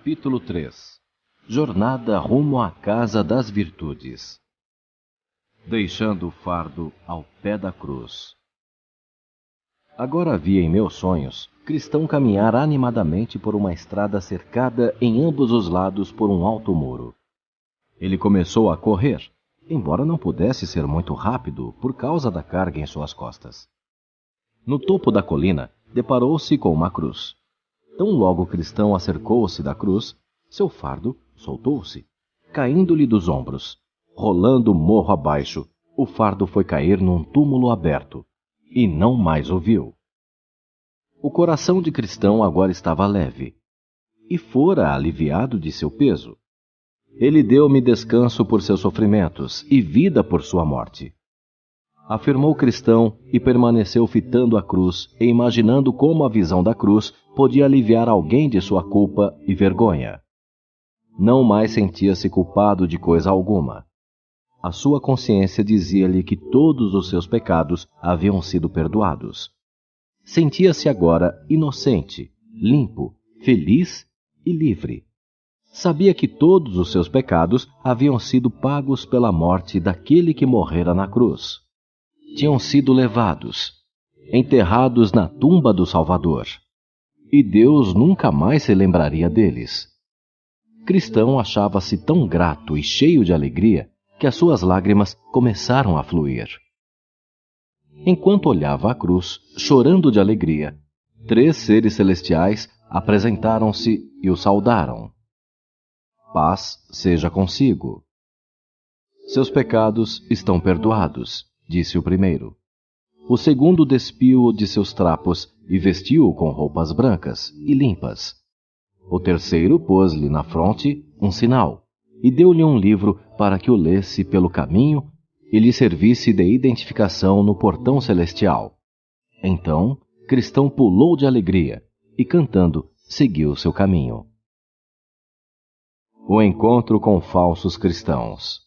Capítulo 3. Jornada rumo à casa das virtudes. Deixando o fardo ao pé da cruz. Agora via em meus sonhos cristão caminhar animadamente por uma estrada cercada em ambos os lados por um alto muro. Ele começou a correr, embora não pudesse ser muito rápido por causa da carga em suas costas. No topo da colina, deparou-se com uma cruz. Tão logo o cristão acercou-se da cruz, seu fardo soltou-se, caindo-lhe dos ombros. Rolando morro abaixo, o fardo foi cair num túmulo aberto, e não mais o viu. O coração de cristão agora estava leve, e fora aliviado de seu peso. Ele deu-me descanso por seus sofrimentos e vida por sua morte. Afirmou cristão e permaneceu fitando a cruz e imaginando como a visão da cruz podia aliviar alguém de sua culpa e vergonha. Não mais sentia-se culpado de coisa alguma. A sua consciência dizia-lhe que todos os seus pecados haviam sido perdoados. Sentia-se agora inocente, limpo, feliz e livre. Sabia que todos os seus pecados haviam sido pagos pela morte daquele que morrera na cruz. Tinham sido levados, enterrados na tumba do Salvador. E Deus nunca mais se lembraria deles. Cristão achava-se tão grato e cheio de alegria que as suas lágrimas começaram a fluir. Enquanto olhava a cruz, chorando de alegria, 3 seres celestiais apresentaram-se e o saudaram. Paz seja consigo. Seus pecados estão perdoados, disse o primeiro. O segundo despiu-o de seus trapos e vestiu-o com roupas brancas e limpas. O terceiro pôs-lhe na fronte um sinal e deu-lhe um livro para que o lesse pelo caminho e lhe servisse de identificação no portão celestial. Então, cristão pulou de alegria e, cantando, seguiu seu caminho. O encontro com falsos cristãos.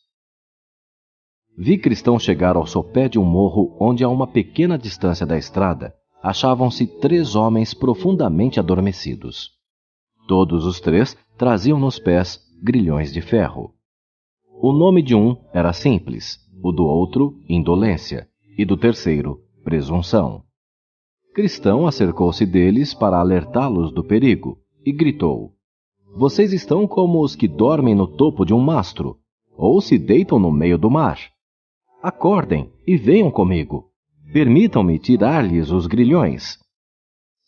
Vi cristão chegar ao sopé de um morro onde, a uma pequena distância da estrada, achavam-se 3 homens profundamente adormecidos. Todos os 3 traziam nos pés grilhões de ferro. O nome de um era Simples, o do outro, Indolência, e do terceiro, Presunção. Cristão acercou-se deles para alertá-los do perigo e gritou: Vocês estão como os que dormem no topo de um mastro, ou se deitam no meio do mar. Acordem e venham comigo. Permitam-me tirar-lhes os grilhões.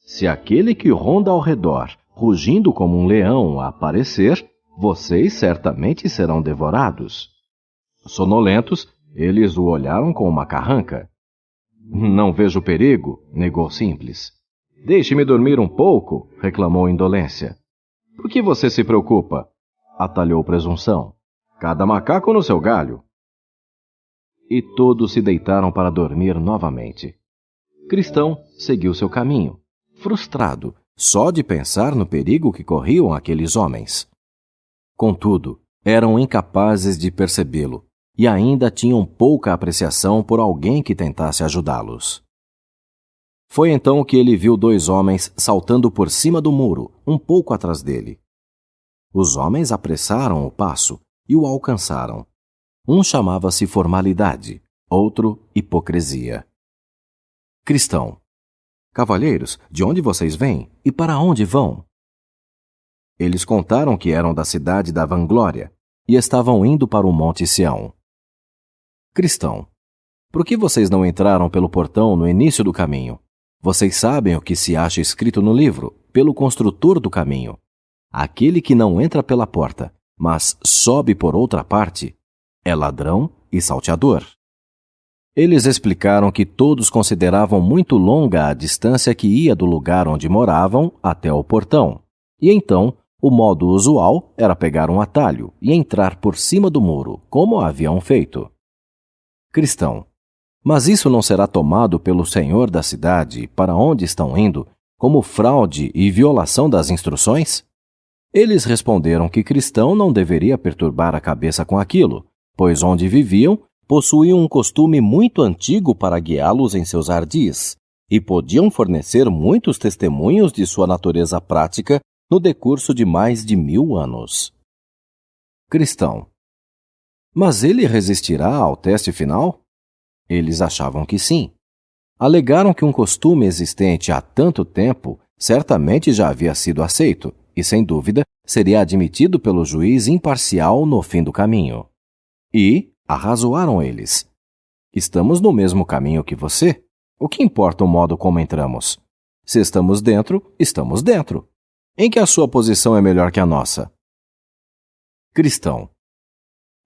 Se aquele que ronda ao redor, rugindo como um leão, aparecer, vocês certamente serão devorados. Sonolentos, eles o olharam com uma carranca. Não vejo perigo, negou Simples. Deixe-me dormir um pouco, reclamou Indolência. Por que você se preocupa? Atalhou Presunção. Cada macaco no seu galho. E todos se deitaram para dormir novamente. Cristão seguiu seu caminho, frustrado só de pensar no perigo que corriam aqueles homens. Contudo, eram incapazes de percebê-lo e ainda tinham pouca apreciação por alguém que tentasse ajudá-los. Foi então que ele viu 2 homens saltando por cima do muro, um pouco atrás dele. Os homens apressaram o passo e o alcançaram. Um chamava-se formalidade, outro hipocrisia. Cristão. Cavalheiros, de onde vocês vêm e para onde vão? Eles contaram que eram da cidade da Vanglória e estavam indo para o Monte Sião. Cristão. Por que vocês não entraram pelo portão no início do caminho? Vocês sabem o que se acha escrito no livro, pelo construtor do caminho. Aquele que não entra pela porta, mas sobe por outra parte, é ladrão e salteador. Eles explicaram que todos consideravam muito longa a distância que ia do lugar onde moravam até o portão, e então o modo usual era pegar um atalho e entrar por cima do muro, como haviam feito. Cristão. Mas isso não será tomado pelo senhor da cidade para onde estão indo como fraude e violação das instruções? Eles responderam que cristão não deveria perturbar a cabeça com aquilo, pois onde viviam possuíam um costume muito antigo para guiá-los em seus ardis, e podiam fornecer muitos testemunhos de sua natureza prática no decurso de mais de 1000 anos. Cristão. Mas ele resistirá ao teste final? Eles achavam que sim. Alegaram que um costume existente há tanto tempo certamente já havia sido aceito e, sem dúvida, seria admitido pelo juiz imparcial no fim do caminho. E arrazoaram eles. Estamos no mesmo caminho que você. O que importa o modo como entramos? Se estamos dentro, estamos dentro. Em que a sua posição é melhor que a nossa? Cristão.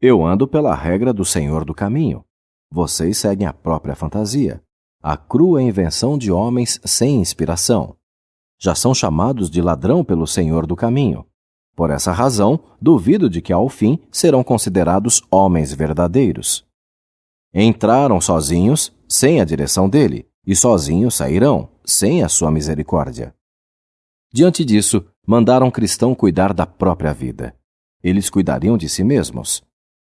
Eu ando pela regra do Senhor do caminho. Vocês seguem a própria fantasia, a crua invenção de homens sem inspiração. Já são chamados de ladrão pelo Senhor do caminho. Por essa razão, duvido de que ao fim serão considerados homens verdadeiros. Entraram sozinhos, sem a direção dele, e sozinhos sairão, sem a sua misericórdia. Diante disso, mandaram Cristão cuidar da própria vida. Eles cuidariam de si mesmos.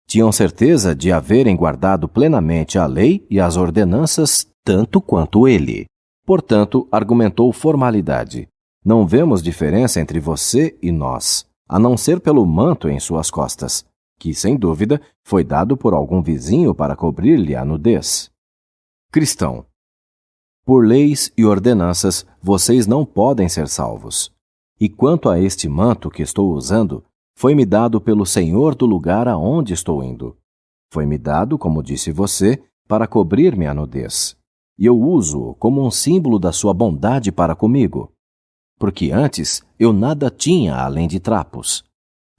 Tinham certeza de haverem guardado plenamente a lei e as ordenanças tanto quanto ele. Portanto, argumentou formalidade. Não vemos diferença entre você e nós, a não ser pelo manto em suas costas, que, sem dúvida, foi dado por algum vizinho para cobrir-lhe a nudez. Cristão. Por leis e ordenanças, vocês não podem ser salvos. E quanto a este manto que estou usando, foi-me dado pelo Senhor do lugar aonde estou indo. Foi-me dado, como disse você, para cobrir-me a nudez. E eu uso-o como um símbolo da sua bondade para comigo. Porque antes eu nada tinha além de trapos.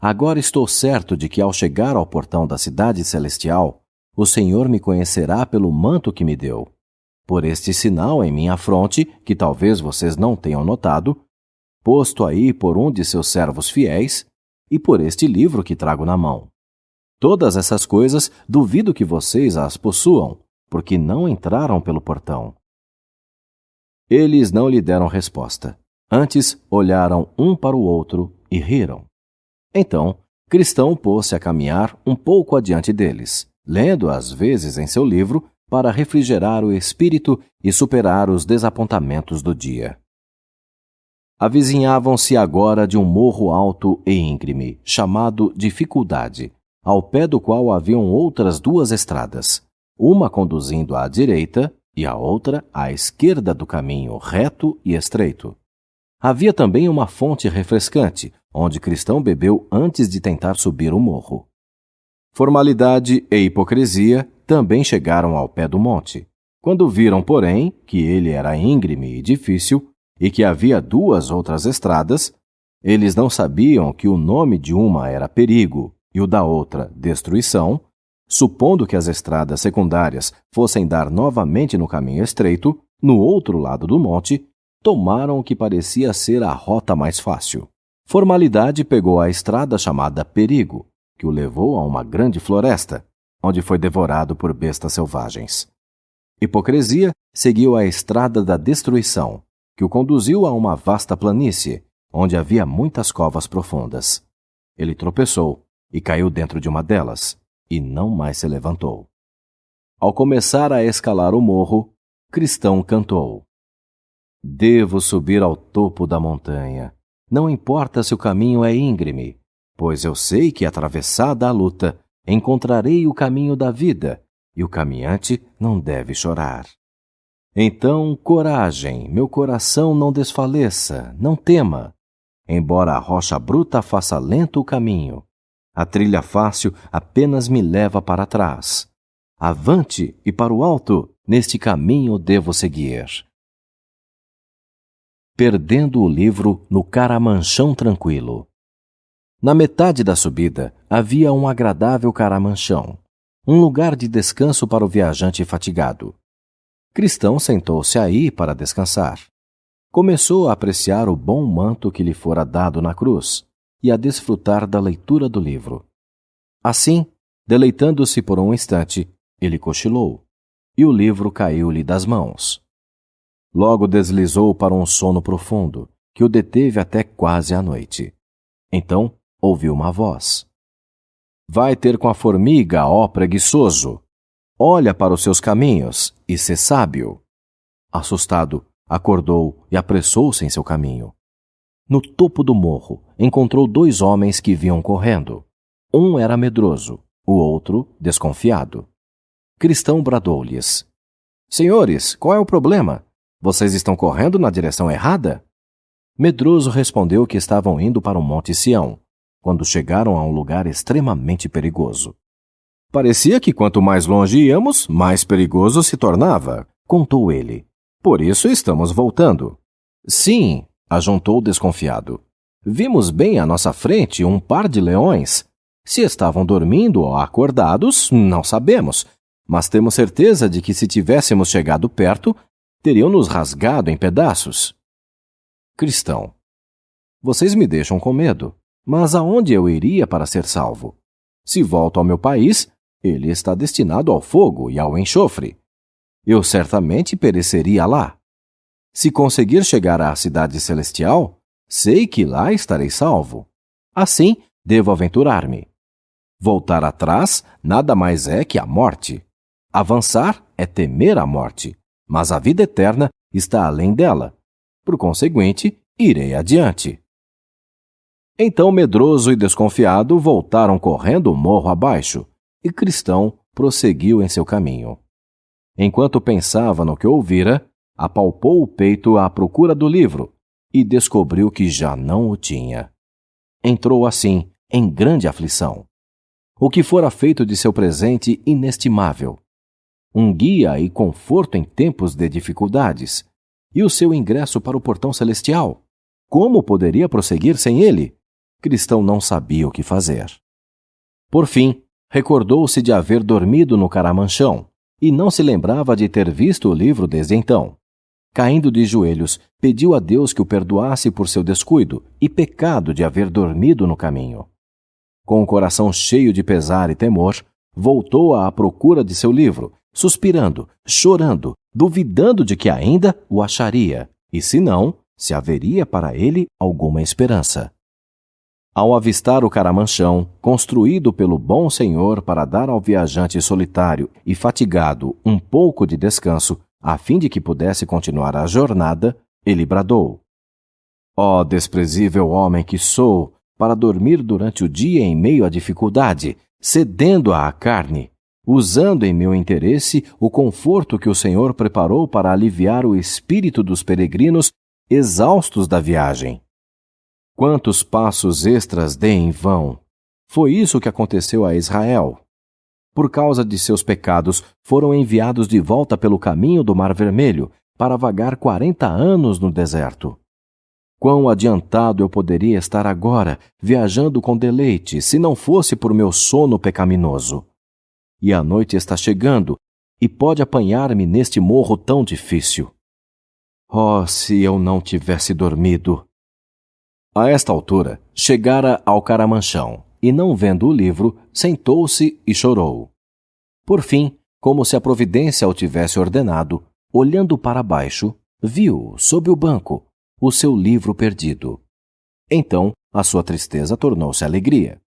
Agora estou certo de que ao chegar ao portão da cidade celestial, o Senhor me conhecerá pelo manto que me deu. Por este sinal em minha fronte, que talvez vocês não tenham notado, posto aí por um de seus servos fiéis, e por este livro que trago na mão. Todas essas coisas duvido que vocês as possuam, porque não entraram pelo portão. Eles não lhe deram resposta. Antes, olharam um para o outro e riram. Então, Cristão pôs-se a caminhar um pouco adiante deles, lendo às vezes em seu livro para refrigerar o espírito e superar os desapontamentos do dia. Avizinhavam-se agora de um morro alto e íngreme, chamado Dificuldade, ao pé do qual haviam outras 2 estradas, uma conduzindo à direita e a outra à esquerda do caminho reto e estreito. Havia também uma fonte refrescante, onde Cristão bebeu antes de tentar subir o morro. Formalidade e hipocrisia também chegaram ao pé do monte. Quando viram, porém, que ele era íngreme e difícil, e que havia 2 outras estradas, eles não sabiam que o nome de uma era Perigo e o da outra Destruição, supondo que as estradas secundárias fossem dar novamente no caminho estreito, no outro lado do monte, tomaram o que parecia ser a rota mais fácil. Formalidade pegou a estrada chamada Perigo, que o levou a uma grande floresta, onde foi devorado por bestas selvagens. Hipocrisia seguiu a estrada da Destruição, que o conduziu a uma vasta planície, onde havia muitas covas profundas. Ele tropeçou e caiu dentro de uma delas, e não mais se levantou. Ao começar a escalar o morro, Cristão cantou: Devo subir ao topo da montanha. Não importa se o caminho é íngreme, pois eu sei que, atravessada a luta, encontrarei o caminho da vida, e o caminhante não deve chorar. Então, coragem, meu coração não desfaleça, não tema. Embora a rocha bruta faça lento o caminho, a trilha fácil apenas me leva para trás. Avante e para o alto, neste caminho devo seguir. Perdendo o livro no caramanchão tranquilo. Na metade da subida havia um agradável caramanchão, um lugar de descanso para o viajante fatigado. Cristão sentou-se aí para descansar. Começou a apreciar o bom manto que lhe fora dado na cruz e a desfrutar da leitura do livro. Assim, deleitando-se por um instante, ele cochilou, e o livro caiu-lhe das mãos. Logo deslizou para um sono profundo, que o deteve até quase à noite. Então, ouviu uma voz. Vai ter com a formiga, ó preguiçoso! Olha para os seus caminhos e sê sábio. Assustado, acordou e apressou-se em seu caminho. No topo do morro, encontrou 2 homens que vinham correndo. Um era medroso, o outro desconfiado. Cristão bradou-lhes: Senhores, qual é o problema? Vocês estão correndo na direção errada? Medroso respondeu que estavam indo para o Monte Sião, quando chegaram a um lugar extremamente perigoso. Parecia que quanto mais longe íamos, mais perigoso se tornava, contou ele. Por isso estamos voltando. Sim, ajuntou desconfiado. Vimos bem à nossa frente um par de leões. Se estavam dormindo ou acordados, não sabemos, mas temos certeza de que se tivéssemos chegado perto, teriam nos rasgado em pedaços. Cristão: Vocês me deixam com medo, mas aonde eu iria para ser salvo? Se volto ao meu país, ele está destinado ao fogo e ao enxofre. Eu certamente pereceria lá. Se conseguir chegar à cidade celestial, sei que lá estarei salvo. Assim, devo aventurar-me. Voltar atrás nada mais é que a morte. Avançar é temer a morte, mas a vida eterna está além dela. Por conseguinte, irei adiante. Então, medroso e desconfiado, voltaram correndo o morro abaixo, e Cristão prosseguiu em seu caminho. Enquanto pensava no que ouvira, apalpou o peito à procura do livro e descobriu que já não o tinha. Entrou assim em grande aflição. O que fora feito de seu presente inestimável? Um guia e conforto em tempos de dificuldades. E o seu ingresso para o portão celestial? Como poderia prosseguir sem ele? Cristão não sabia o que fazer. Por fim, recordou-se de haver dormido no caramanchão e não se lembrava de ter visto o livro desde então. Caindo de joelhos, pediu a Deus que o perdoasse por seu descuido e pecado de haver dormido no caminho. Com o coração cheio de pesar e temor, voltou à procura de seu livro, suspirando, chorando, duvidando de que ainda o acharia, e se não, se haveria para ele alguma esperança. Ao avistar o caramanchão, construído pelo bom Senhor para dar ao viajante solitário e fatigado um pouco de descanso, a fim de que pudesse continuar a jornada, ele bradou: Ó desprezível homem que sou, para dormir durante o dia em meio à dificuldade, cedendo à carne, usando em meu interesse o conforto que o Senhor preparou para aliviar o espírito dos peregrinos exaustos da viagem. Quantos passos extras dei em vão! Foi isso que aconteceu a Israel. Por causa de seus pecados, foram enviados de volta pelo caminho do Mar Vermelho para vagar 40 anos no deserto. Quão adiantado eu poderia estar agora, viajando com deleite, se não fosse por meu sono pecaminoso. E a noite está chegando, e pode apanhar-me neste morro tão difícil. Oh, se eu não tivesse dormido! A esta altura, chegara ao caramanchão, e não vendo o livro, sentou-se e chorou. Por fim, como se a providência o tivesse ordenado, olhando para baixo, viu, sob o banco, o seu livro perdido. Então, a sua tristeza tornou-se alegria.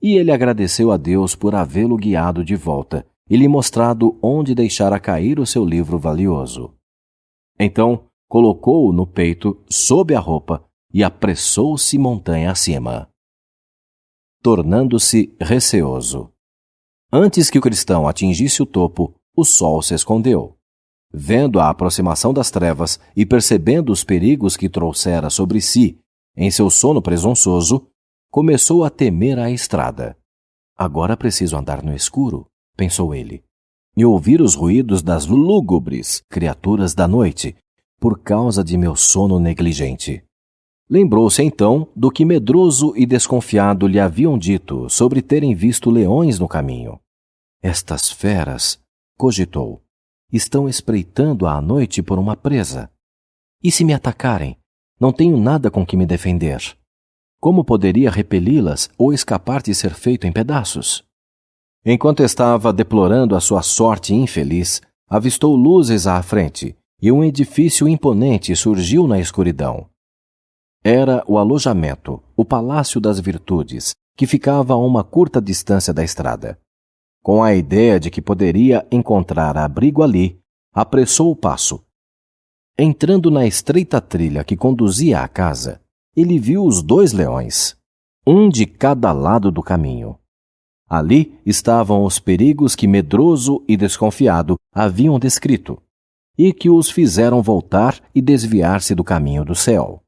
E ele agradeceu a Deus por havê-lo guiado de volta e lhe mostrado onde deixara cair o seu livro valioso. Então, colocou-o no peito, sob a roupa, e apressou-se montanha acima. Tornando-se receoso. Antes que o cristão atingisse o topo, o sol se escondeu. Vendo a aproximação das trevas e percebendo os perigos que trouxera sobre si, em seu sono presunçoso, começou a temer a estrada. Agora preciso andar no escuro, pensou ele, e ouvir os ruídos das lúgubres criaturas da noite, por causa de meu sono negligente. Lembrou-se então do que medroso e desconfiado lhe haviam dito sobre terem visto leões no caminho. Estas feras, cogitou, estão espreitando à noite por uma presa. E se me atacarem? Não tenho nada com que me defender. Como poderia repeli-las ou escapar de ser feito em pedaços? Enquanto estava deplorando a sua sorte infeliz, avistou luzes à frente e um edifício imponente surgiu na escuridão. Era o alojamento, o Palácio das Virtudes, que ficava a uma curta distância da estrada. Com a ideia de que poderia encontrar abrigo ali, apressou o passo. Entrando na estreita trilha que conduzia à casa, ele viu os 2 leões, um de cada lado do caminho. Ali estavam os perigos que medroso e desconfiado haviam descrito, e que os fizeram voltar e desviar-se do caminho do céu.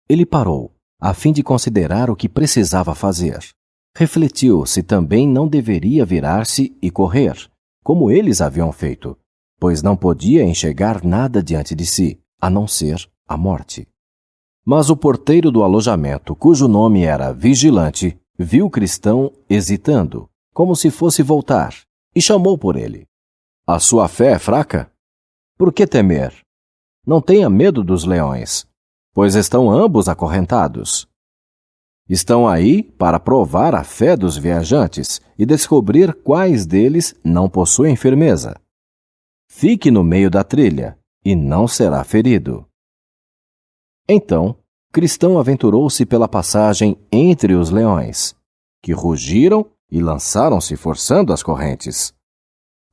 Ele parou, a fim de considerar o que precisava fazer. Refletiu se também não deveria virar-se e correr, como eles haviam feito, pois não podia enxergar nada diante de si, a não ser a morte. Mas o porteiro do alojamento, cujo nome era Vigilante, viu Cristão hesitando, como se fosse voltar, e chamou por ele. A sua fé é fraca? Por que temer? Não tenha medo dos leões, pois estão ambos acorrentados. Estão aí para provar a fé dos viajantes e descobrir quais deles não possuem firmeza. Fique no meio da trilha e não será ferido. Então, Cristão aventurou-se pela passagem entre os leões, que rugiram e lançaram-se forçando as correntes.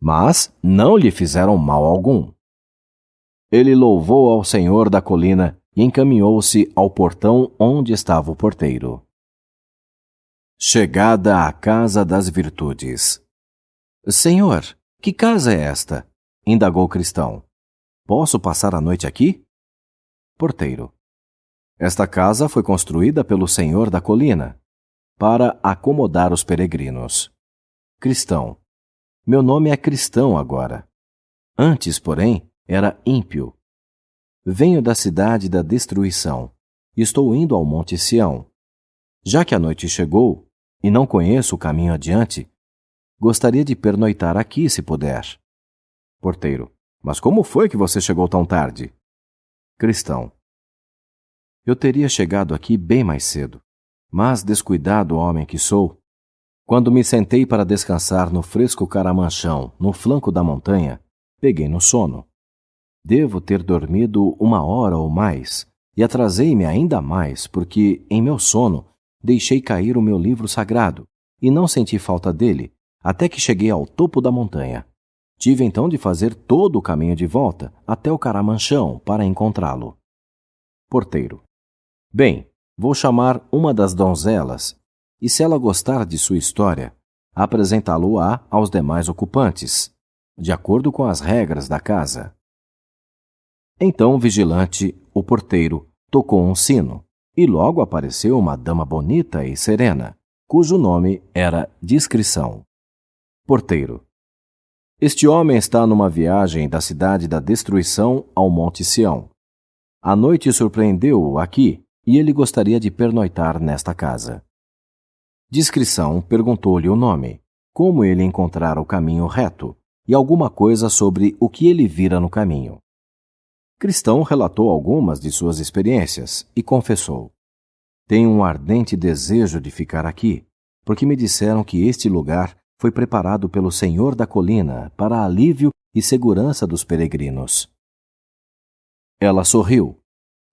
Mas não lhe fizeram mal algum. Ele louvou ao Senhor da colina e encaminhou-se ao portão onde estava o porteiro. Chegada à casa das virtudes. Senhor, que casa é esta? Indagou Cristão. Posso passar a noite aqui? Porteiro. Esta casa foi construída pelo Senhor da colina, para acomodar os peregrinos. Cristão. Meu nome é Cristão agora. Antes, porém, era ímpio. Venho da cidade da destruição e estou indo ao Monte Sião. Já que a noite chegou e não conheço o caminho adiante, gostaria de pernoitar aqui, se puder. Porteiro. Mas como foi que você chegou tão tarde? Cristão. Eu teria chegado aqui bem mais cedo, mas, descuidado homem que sou, quando me sentei para descansar no fresco caramanchão, no flanco da montanha, peguei no sono. Devo ter dormido 1 hora ou mais, e atrasei-me ainda mais porque, em meu sono, deixei cair o meu livro sagrado, e não senti falta dele, até que cheguei ao topo da montanha. Tive então de fazer todo o caminho de volta até o caramanchão para encontrá-lo. Porteiro. Bem, vou chamar uma das donzelas, e se ela gostar de sua história, apresentá-lo-á aos demais ocupantes, de acordo com as regras da casa. Então o vigilante, o porteiro, tocou um sino, e logo apareceu uma dama bonita e serena, cujo nome era Discrição. Porteiro. Este homem está numa viagem da cidade da destruição ao Monte Sião. A noite surpreendeu-o aqui, e ele gostaria de pernoitar nesta casa. Discrição perguntou-lhe o nome, como ele encontrara o caminho reto, e alguma coisa sobre o que ele vira no caminho. Cristão relatou algumas de suas experiências e confessou: tenho um ardente desejo de ficar aqui, porque me disseram que este lugar foi preparado pelo Senhor da colina para alívio e segurança dos peregrinos. Ela sorriu.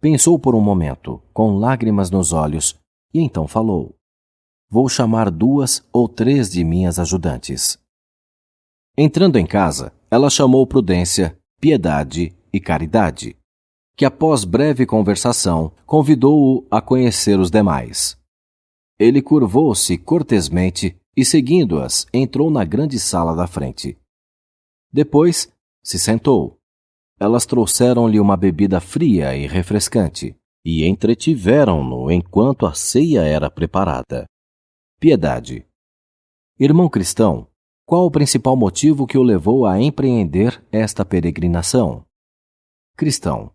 Pensou por um momento, com lágrimas nos olhos, e então falou: vou chamar 2 ou 3 de minhas ajudantes. Entrando em casa, ela chamou Prudência, Piedade e Caridade, que após breve conversação, convidou-o a conhecer os demais. Ele curvou-se cortesmente e, seguindo-as, entrou na grande sala da frente. Depois, se sentou. Elas trouxeram-lhe uma bebida fria e refrescante, e entretiveram-no enquanto a ceia era preparada. Piedade. Irmão Cristão, qual o principal motivo que o levou a empreender esta peregrinação? Cristão.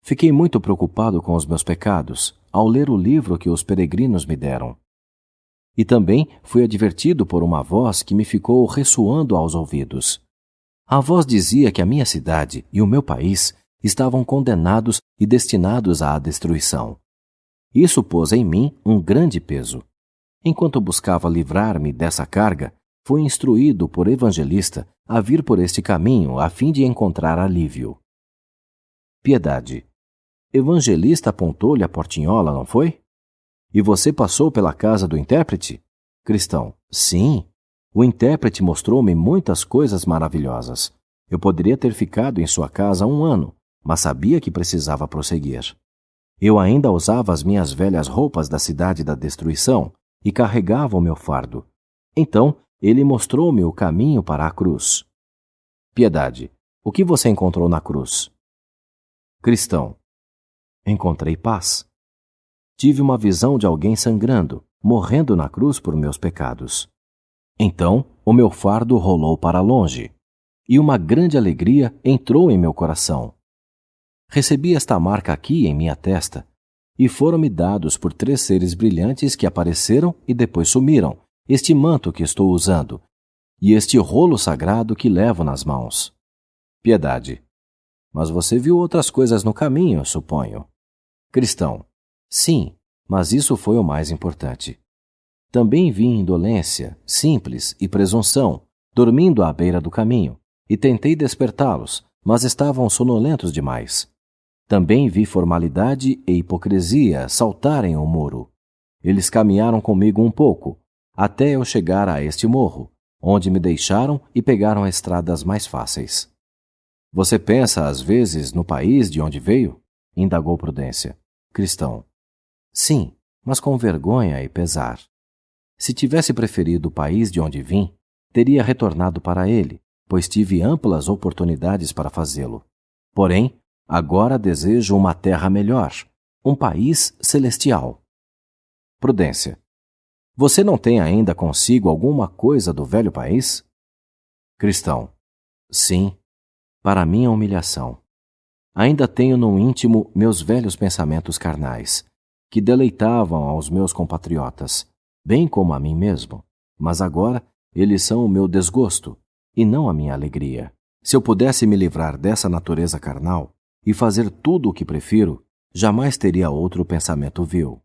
Fiquei muito preocupado com os meus pecados ao ler o livro que os peregrinos me deram. E também fui advertido por uma voz que me ficou ressoando aos ouvidos. A voz dizia que a minha cidade e o meu país estavam condenados e destinados à destruição. Isso pôs em mim um grande peso. Enquanto buscava livrar-me dessa carga, fui instruído por Evangelista a vir por este caminho a fim de encontrar alívio. Piedade. Evangelista apontou-lhe a portinhola, não foi? E você passou pela casa do intérprete? Cristão. Sim. O intérprete mostrou-me muitas coisas maravilhosas. Eu poderia ter ficado em sua casa 1 ano, mas sabia que precisava prosseguir. Eu ainda usava as minhas velhas roupas da cidade da destruição e carregava o meu fardo. Então, ele mostrou-me o caminho para a cruz. Piedade, o que você encontrou na cruz? Cristão, encontrei paz. Tive uma visão de alguém sangrando, morrendo na cruz por meus pecados. Então, o meu fardo rolou para longe, e uma grande alegria entrou em meu coração. Recebi esta marca aqui em minha testa, e foram-me dados por 3 seres brilhantes que apareceram e depois sumiram, este manto que estou usando, e este rolo sagrado que levo nas mãos. Piedade. Mas você viu outras coisas no caminho, suponho. Cristão. Sim, mas isso foi o mais importante. Também vi indolência, simples e presunção, dormindo à beira do caminho, e tentei despertá-los, mas estavam sonolentos demais. Também vi formalidade e hipocrisia saltarem o muro. Eles caminharam comigo um pouco, até eu chegar a este morro, onde me deixaram e pegaram estradas mais fáceis. Você pensa, às vezes, no país de onde veio? Indagou Prudência. Cristão. Sim, mas com vergonha e pesar. Se tivesse preferido o país de onde vim, teria retornado para ele, pois tive amplas oportunidades para fazê-lo. Porém, agora desejo uma terra melhor, um país celestial. Prudência. Você não tem ainda consigo alguma coisa do velho país? Cristão. Sim, para minha humilhação. Ainda tenho no íntimo meus velhos pensamentos carnais, que deleitavam aos meus compatriotas, bem como a mim mesmo, mas agora eles são o meu desgosto, e não a minha alegria. Se eu pudesse me livrar dessa natureza carnal e fazer tudo o que prefiro, jamais teria outro pensamento vil.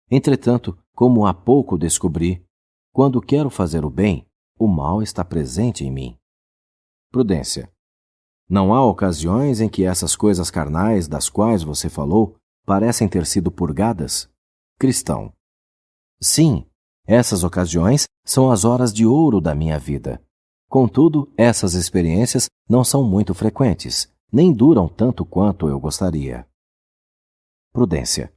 Entretanto, como há pouco descobri, quando quero fazer o bem, o mal está presente em mim. Prudência. Não há ocasiões em que essas coisas carnais das quais você falou parecem ter sido purgadas? Cristão. Sim, essas ocasiões são as horas de ouro da minha vida. Contudo, essas experiências não são muito frequentes, nem duram tanto quanto eu gostaria. Prudência.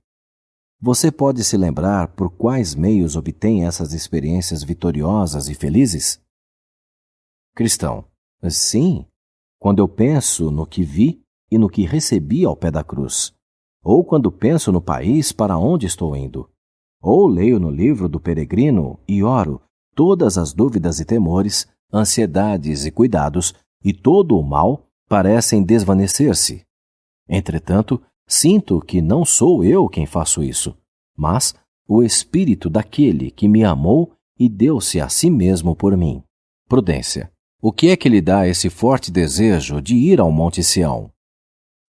Você pode se lembrar por quais meios obtém essas experiências vitoriosas e felizes? Cristão. Sim, quando eu penso no que vi e no que recebi ao pé da cruz, ou quando penso no país para onde estou indo, ou leio no livro do peregrino e oro todas as dúvidas e temores, ansiedades e cuidados, e todo o mal parecem desvanecer-se. Entretanto, sinto que não sou eu quem faço isso, mas o Espírito daquele que me amou e deu-se a si mesmo por mim. Prudência. O que é que lhe dá esse forte desejo de ir ao Monte Sião?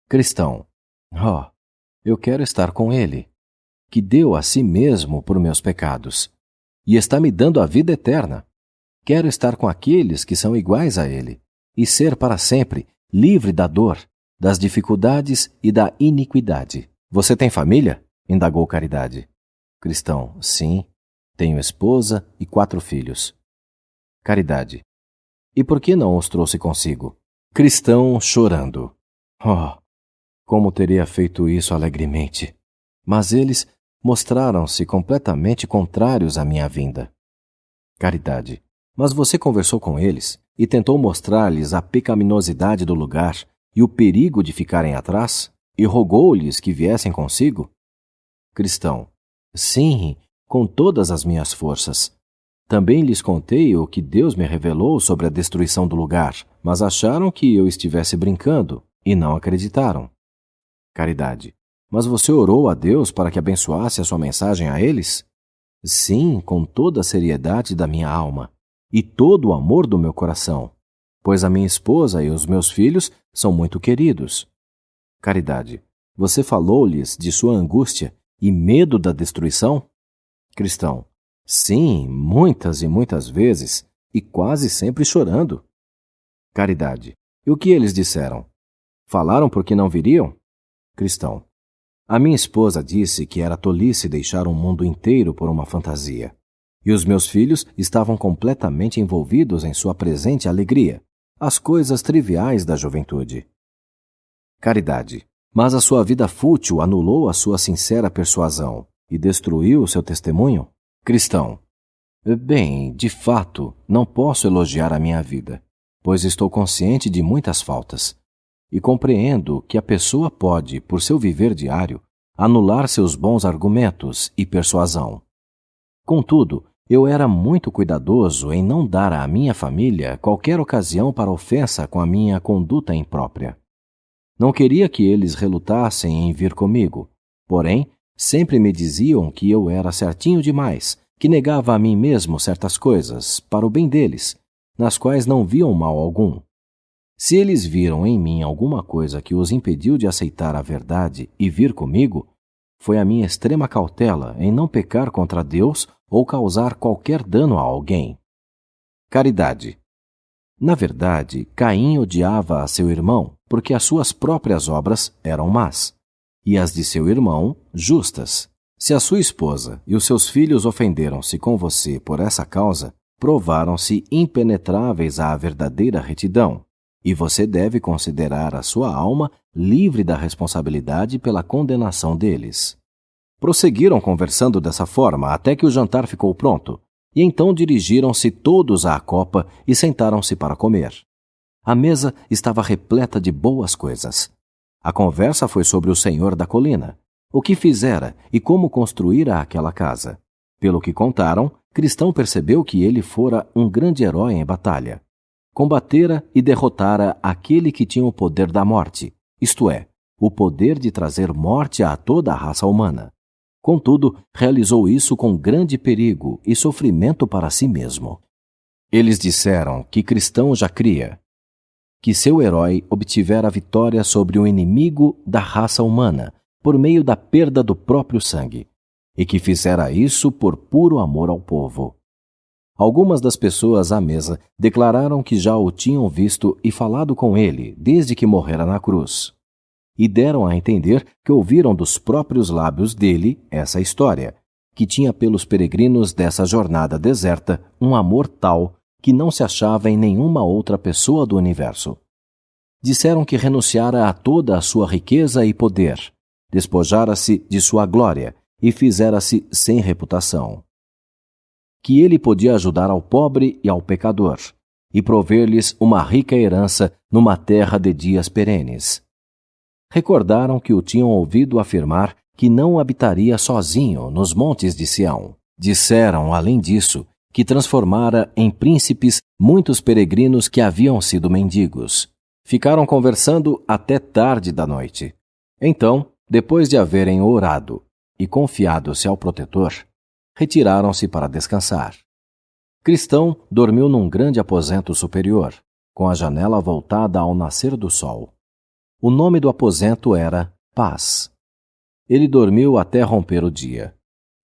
Cristão. Oh, eu quero estar com ele, que deu a si mesmo por meus pecados, e está me dando a vida eterna. Quero estar com aqueles que são iguais a ele, e ser para sempre livre da dor, das dificuldades e da iniquidade. Você tem família? Indagou Caridade. Cristão. Sim, tenho esposa e 4 filhos. Caridade. E por que não os trouxe consigo? Cristão chorando. Oh, como teria feito isso alegremente! Mas eles mostraram-se completamente contrários à minha vinda. Caridade. Mas você conversou com eles e tentou mostrar-lhes a pecaminosidade do lugar e o perigo de ficarem atrás? E rogou-lhes que viessem consigo? Cristão. Sim, com todas as minhas forças. Também lhes contei o que Deus me revelou sobre a destruição do lugar, mas acharam que eu estivesse brincando e não acreditaram. Caridade. Mas você orou a Deus para que abençoasse a sua mensagem a eles? Sim, com toda a seriedade da minha alma e todo o amor do meu coração, pois a minha esposa e os meus filhos são muito queridos. Caridade. Você falou-lhes de sua angústia e medo da destruição? Cristão. Sim, muitas e muitas vezes, e quase sempre chorando. Caridade. E o que eles disseram? Falaram porque não viriam? Cristão. A minha esposa disse que era tolice deixar um mundo inteiro por uma fantasia, e os meus filhos estavam completamente envolvidos em sua presente alegria, as coisas triviais da juventude. Caridade. Mas a sua vida fútil anulou a sua sincera persuasão e destruiu o seu testemunho? Cristão: bem, de fato, não posso elogiar a minha vida, pois estou consciente de muitas faltas, e compreendo que a pessoa pode, por seu viver diário, anular seus bons argumentos e persuasão. Contudo, eu era muito cuidadoso em não dar à minha família qualquer ocasião para ofensa com a minha conduta imprópria. Não queria que eles relutassem em vir comigo, porém, sempre me diziam que eu era certinho demais, que negava a mim mesmo certas coisas, para o bem deles, nas quais não viam mal algum. Se eles viram em mim alguma coisa que os impediu de aceitar a verdade e vir comigo, foi a minha extrema cautela em não pecar contra Deus ou causar qualquer dano a alguém. Caridade. Na verdade, Caim odiava a seu irmão, porque as suas próprias obras eram más, e as de seu irmão, justas. Se a sua esposa e os seus filhos ofenderam-se com você por essa causa, provaram-se impenetráveis à verdadeira retidão, e você deve considerar a sua alma livre da responsabilidade pela condenação deles. Prosseguiram conversando dessa forma até que o jantar ficou pronto, e então dirigiram-se todos à copa e sentaram-se para comer. A mesa estava repleta de boas coisas. A conversa foi sobre o senhor da colina, o que fizera e como construíra aquela casa. Pelo que contaram, Cristão percebeu que ele fora um grande herói em batalha. Combatera e derrotara aquele que tinha o poder da morte, isto é, o poder de trazer morte a toda a raça humana. Contudo, realizou isso com grande perigo e sofrimento para si mesmo. Eles disseram que Cristão já cria, que seu herói obtivera a vitória sobre o inimigo da raça humana por meio da perda do próprio sangue, e que fizera isso por puro amor ao povo. Algumas das pessoas à mesa declararam que já o tinham visto e falado com ele desde que morrera na cruz, e deram a entender que ouviram dos próprios lábios dele essa história, que tinha pelos peregrinos dessa jornada deserta um amor tal que não se achava em nenhuma outra pessoa do universo. Disseram que renunciara a toda a sua riqueza e poder, despojara-se de sua glória e fizera-se sem reputação. Que ele podia ajudar ao pobre e ao pecador, e prover-lhes uma rica herança numa terra de dias perenes. Recordaram que o tinham ouvido afirmar que não habitaria sozinho nos montes de Sião. Disseram, além disso, que transformara em príncipes muitos peregrinos que haviam sido mendigos. Ficaram conversando até tarde da noite. Então, depois de haverem orado e confiado-se ao protetor, retiraram-se para descansar. Cristão dormiu num grande aposento superior, com a janela voltada ao nascer do sol. O nome do aposento era Paz. Ele dormiu até romper o dia.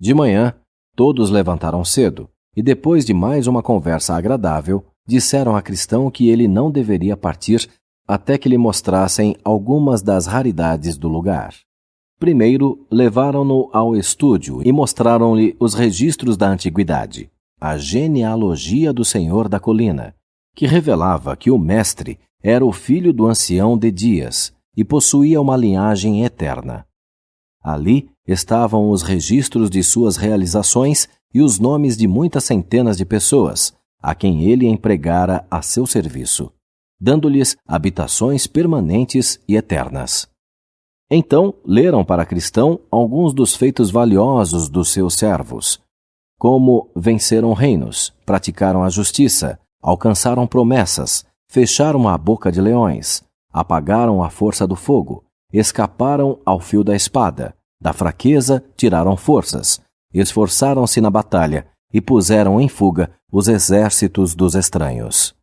De manhã, todos levantaram cedo, e depois de mais uma conversa agradável, disseram a Cristão que ele não deveria partir até que lhe mostrassem algumas das raridades do lugar. Primeiro, levaram-no ao estúdio e mostraram-lhe os registros da antiguidade, a genealogia do Senhor da colina, que revelava que o mestre era o filho do ancião de dias e possuía uma linhagem eterna. Ali estavam os registros de suas realizações e os nomes de muitas centenas de pessoas, a quem ele empregara a seu serviço, dando-lhes habitações permanentes e eternas. Então leram para Cristão alguns dos feitos valiosos dos seus servos, como venceram reinos, praticaram a justiça, alcançaram promessas, fecharam a boca de leões, apagaram a força do fogo, escaparam ao fio da espada, da fraqueza tiraram forças, esforçaram-se na batalha e puseram em fuga os exércitos dos estranhos.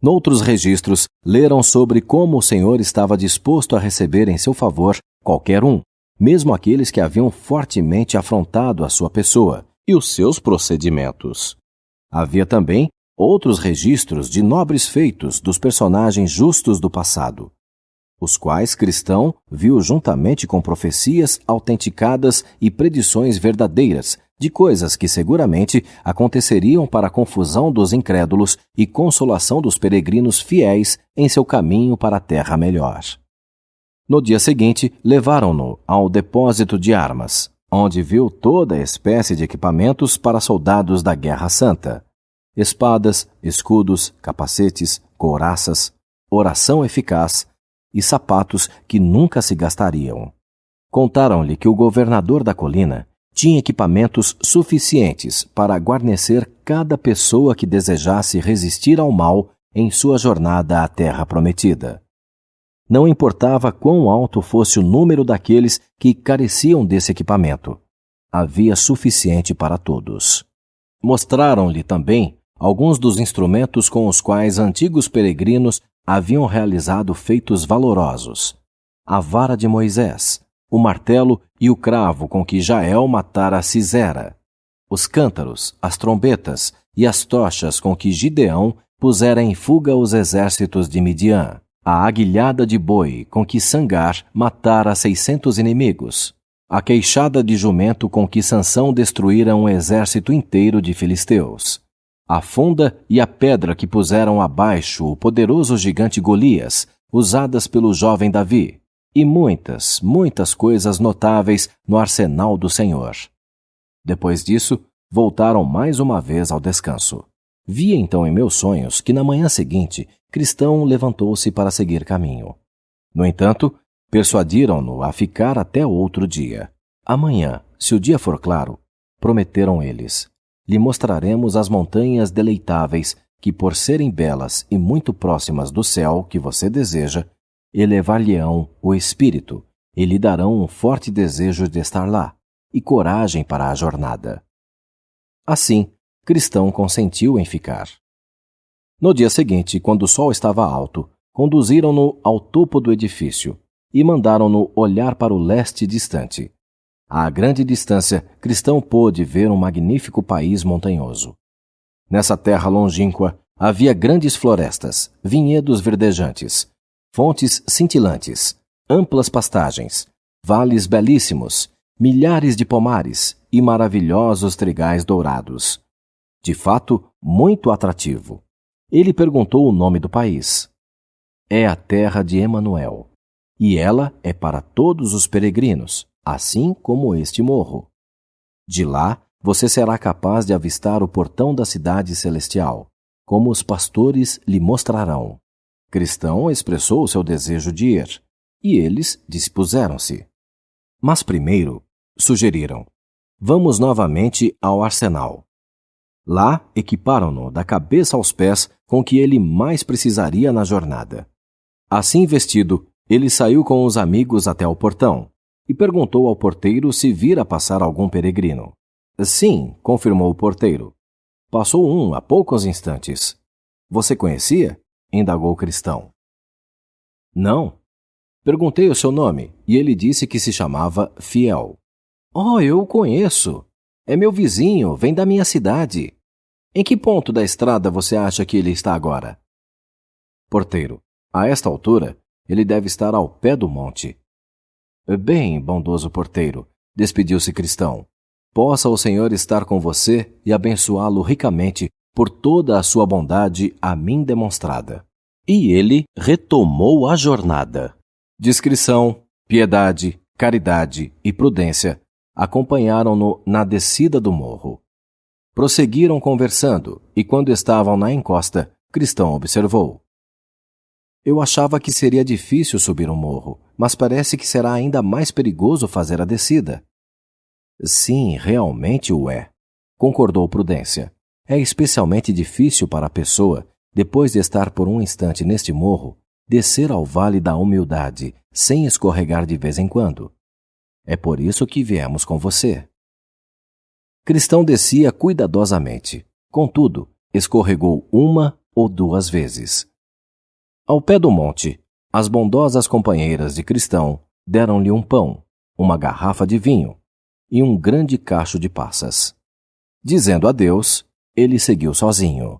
Noutros registros, leram sobre como o Senhor estava disposto a receber em seu favor qualquer um, mesmo aqueles que haviam fortemente afrontado a sua pessoa e os seus procedimentos. Havia também outros registros de nobres feitos dos personagens justos do passado, os quais Cristão viu juntamente com profecias autenticadas e predições verdadeiras de coisas que seguramente aconteceriam para a confusão dos incrédulos e consolação dos peregrinos fiéis em seu caminho para a terra melhor. No dia seguinte, levaram-no ao depósito de armas, onde viu toda espécie de equipamentos para soldados da Guerra Santa: espadas, escudos, capacetes, couraças, oração eficaz e sapatos que nunca se gastariam. Contaram-lhe que o governador da colina tinha equipamentos suficientes para guarnecer cada pessoa que desejasse resistir ao mal em sua jornada à Terra Prometida. Não importava quão alto fosse o número daqueles que careciam desse equipamento, havia suficiente para todos. Mostraram-lhe também alguns dos instrumentos com os quais antigos peregrinos haviam realizado feitos valorosos: a vara de Moisés, o martelo e o cravo com que Jael matara Sisera, os cântaros, as trombetas e as tochas com que Gideão pusera em fuga os exércitos de Midian, a aguilhada de boi com que Sangar matara 600 inimigos, a queixada de jumento com que Sansão destruíra um exército inteiro de filisteus, a funda e a pedra que puseram abaixo o poderoso gigante Golias, usadas pelo jovem Davi, e muitas, muitas coisas notáveis no arsenal do Senhor. Depois disso, voltaram mais uma vez ao descanso. Vi então em meus sonhos que na manhã seguinte, Cristão levantou-se para seguir caminho. No entanto, persuadiram-no a ficar até outro dia. Amanhã, se o dia for claro, prometeram eles, lhe mostraremos as montanhas deleitáveis que, por serem belas e muito próximas do céu que você deseja, elevar-lhe-ão o espírito e lhe darão um forte desejo de estar lá e coragem para a jornada. Assim, Cristão consentiu em ficar. No dia seguinte, quando o sol estava alto, conduziram-no ao topo do edifício e mandaram-no olhar para o leste distante. À grande distância, Cristão pôde ver um magnífico país montanhoso. Nessa terra longínqua havia grandes florestas, vinhedos verdejantes, fontes cintilantes, amplas pastagens, vales belíssimos, milhares de pomares e maravilhosos trigais dourados. De fato, muito atrativo. Ele perguntou o nome do país. É a terra de Emanuel, e ela é para todos os peregrinos, assim como este morro. De lá, você será capaz de avistar o portão da cidade celestial, como os pastores lhe mostrarão. Cristão expressou o seu desejo de ir, e eles dispuseram-se. Mas primeiro, sugeriram: vamos novamente ao arsenal. Lá equiparam-no da cabeça aos pés com o que ele mais precisaria na jornada. Assim vestido, ele saiu com os amigos até o portão e perguntou ao porteiro se vira passar algum peregrino. Sim, confirmou o porteiro. Passou um há poucos instantes. Você conhecia? Indagou Cristão. Não. Perguntei o seu nome e ele disse que se chamava Fiel. Oh, eu o conheço. É meu vizinho, vem da minha cidade. Em que ponto da estrada você acha que ele está agora? Porteiro: a esta altura, ele deve estar ao pé do monte. Bem, bondoso porteiro, despediu-se Cristão. Possa o Senhor estar com você e abençoá-lo ricamente por toda a sua bondade a mim demonstrada. E ele retomou a jornada. Discrição, piedade, caridade e prudência acompanharam-no na descida do morro. Prosseguiram conversando, e quando estavam na encosta, Cristão observou: eu achava que seria difícil subir um morro, mas parece que será ainda mais perigoso fazer a descida. Sim, realmente o é, concordou Prudência. É especialmente difícil para a pessoa, depois de estar por um instante neste morro, descer ao vale da humildade, sem escorregar de vez em quando. É por isso que viemos com você. Cristão descia cuidadosamente. Contudo, escorregou uma ou duas vezes. Ao pé do monte, as bondosas companheiras de Cristão deram-lhe um pão, uma garrafa de vinho e um grande cacho de passas. Dizendo adeus, ele seguiu sozinho.